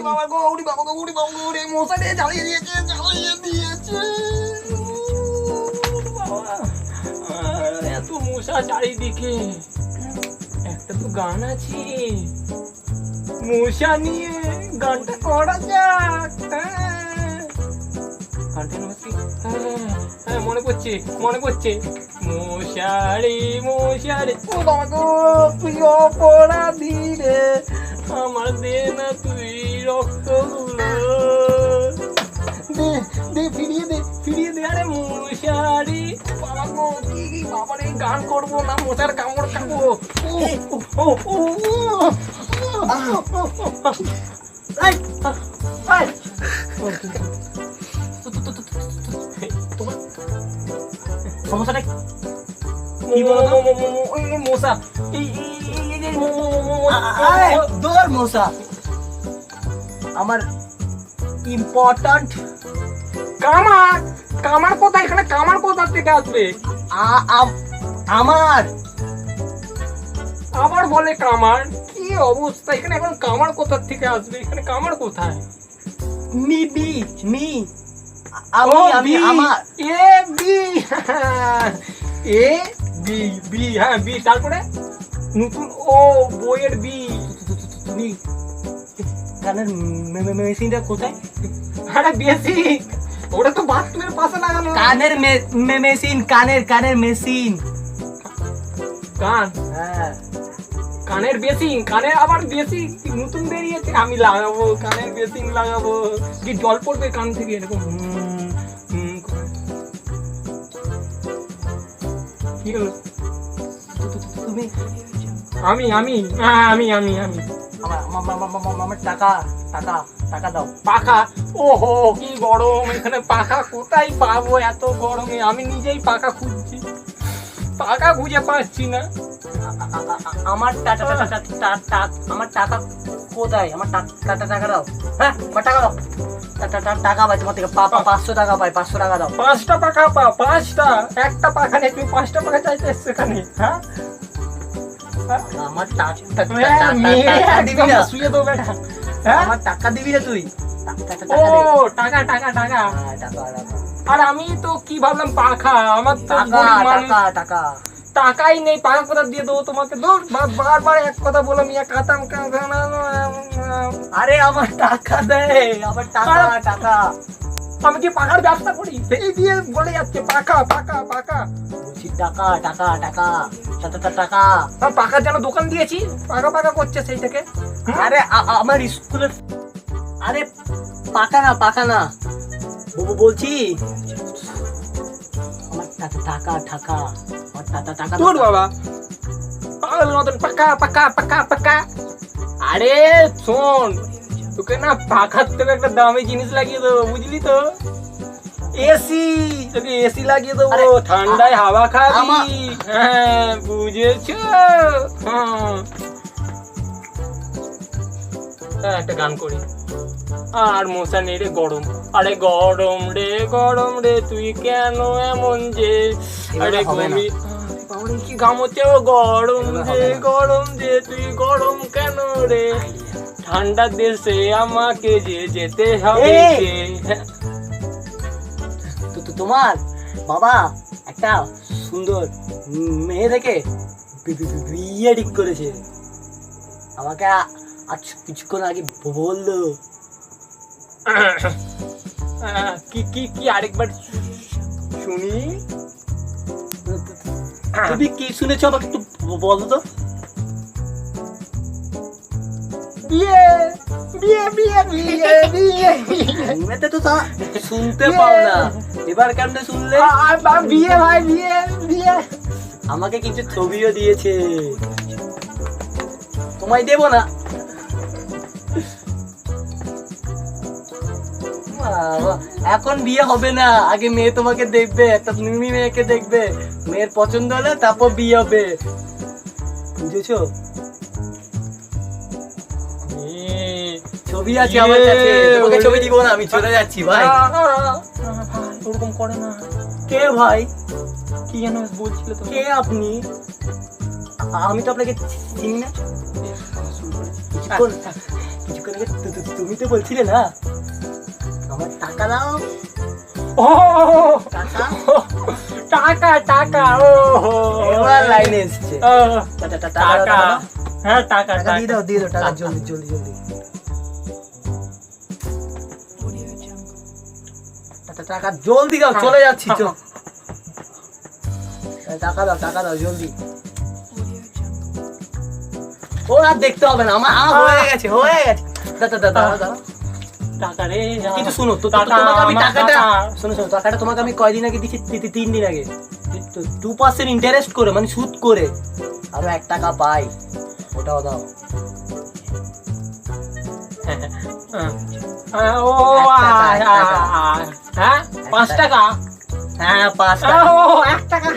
বাবা গো, উড়ি বাবা গো, উড়ি বাবা গো, রে মশা দিয়ে জ্বালিয়ে দিয়েছে। বাবা, এত মশা চারিদিকে। একটা তো গান আছে, মশা নিয়ে গানটা করা যাক। গানটা নাকি হ্যাঁ মনে পড়ছে মশারে মশারে, ও বাবা গো তুই অপরাধী রে, আমার দে না তুই রক্তগুলো, দে ফিরিয়ে দে আরে মশারি। বাবা গো কি বাবার এই গান করবো না মশার কামড় খাবো। সমস্যাটা কি বলো মশা, দৌড় মশা, আমার ইম্পর্ট্যান্ট কামার কোথায়, এখানে কামার কোথা থেকে আসবে? আমার আবার বলে কামার, কি অবস্থা এখানে, এখন কামার কোথা থেকে আসবে, এখানে কামার কোথায়? মি আমি আমার এ বি হ্যাঁ বি, তারপরে নতুন ও বইয়ের বি। তুমি কানের মেশিনটা কোথায়? আরে বেশি, ওটা তো বাথরুমের পাশে লাগানো। কানের মেশিন, কানের মেশিন, কান, হ্যাঁ কানের বেসিং, কানের আবার বেসিং নতুন বেরিয়েছে, আমি লাগাবো কানের বেসিং লাগাবো, কি জল পড়বে কান থেকে এরকম। কি হলো? তুমি আমি আমার টাকা দাও। পাখা, ওহো কি গরম এখানে, পাখা কোথায় পাবো এত গরমে, আমি নিজেই পাখা খুঁজছি, পাখা খুঁজে পাচ্ছি না। আমার টাকা কোথায়? আমার টাকা দাও। হ্যাঁ টাকা দাও, টাকা পাই তোমার থেকে, 500 টাকা পাই, 500 টাকা দাও। 5টা পাখা পা, 5টা, একটা পাখা নেই, তুমি 5টা পাখা চাইতে এসছো এখানে? হ্যাঁ আমার আমার টাকা দিবি না তুই? ও টাকা, আর আমি তো কি ভাবলাম পাখা, আমার তো টাকা টাকাই নেই, পাখা কোথা দিয়ে দেবো তোমাকে? দূর, বারবার এক কথা বললাম, আরে আমার টাকা দে, আমার টাকা। আমি কি পাখার ব্যবসা করি, সেই দিয়ে বলে যাচ্ছে পাখা। বলছি টাকা। পাখার যেন দোকান দিয়েছি, পাখা করছে সেই থেকে। আরে আমার স্কুলের, আরে পাকা না বলছি আমার টাকা। তোর বাবা পাগলের মতন পাকা। আরে শোন, তোকে না পাখার থেকে একটা দামি জিনিস লাগিয়ে দেবো, বুঝলি তো? এসি, তোকে এসি লাগিয়ে দেবো, ঠান্ডায় হাওয়া খাবি। হ্যাঁ বুঝেছো? হ্যাঁ একটা গান করি। আর মশা নেই রে গরম, আরে গরম রে তুই কেন এমন যে, আরে গরমি কি গাম হচ্ছে, ও গরম যে তুই গরম কেন রে, ঠান্ডার দেশে আমাকে যে যেতে হবে। তো তোমার বাবা একটা সুন্দর মেয়ে দেখে বিয়ে ঠিক করেছে, আমাকে আজ কিছুক্ষণ আগে বললো। কি আরেকবার শুনি। তুমি কি শুনেছো আমাকে একটু বলো তো। বিয়ে তো শুনতে পাও না, এবার কেমনে শুনলে? বিয়ে আমাকে কিছু ছবিও দিয়েছে, তোমায় দেবো না। এখন বিয়ে হবে না, আগে মেয়ে তোমাকে দেখবে, একটা মেয়েকে দেখবে, মেয়ের পছন্দ হলে তারপর বিয়ে হবে, বুঝেছো? ছবি আছে আমার কাছে, তোমাকে ছবি দিব না, আমি চলে যাচ্ছি ভাই। ওরকম করে না। কে ভাই? কি যেন বলছিল তো? কে আপনি? আমি তো আপনাকে চিনি না। কিছুক্ষণ আগে তুমি তো বলছিলে না আমার টাকা দাও ও টাকা টাকা টাকা ও এবার লাইনে এসছে টাকা হ্যাঁ টাকা টাকা দিয়ে দাও টাকা জলদি জলদি জলদি টাকা জলদি দাও চলে যাচ্ছি চল টাকা দাও জলদি ও আর দেখতে হবে না আমার হয়ে গেছে দাদা টাকা রে কিন্তু শোনো টাকা তোমাকে আমি আমার টাকাটা টাকা। শোনো টাকাটা তোমাকে আমি কয়দিন আগে দিচ্ছি 3 দিন আগে 2% ইন্টারেস্ট করে মানে সুদ করে আরো 1 টাকা পাই ওটাও দাও ও হ্যাঁ 5 টাকা হ্যাঁ 5 টাকা ও 1 টাকা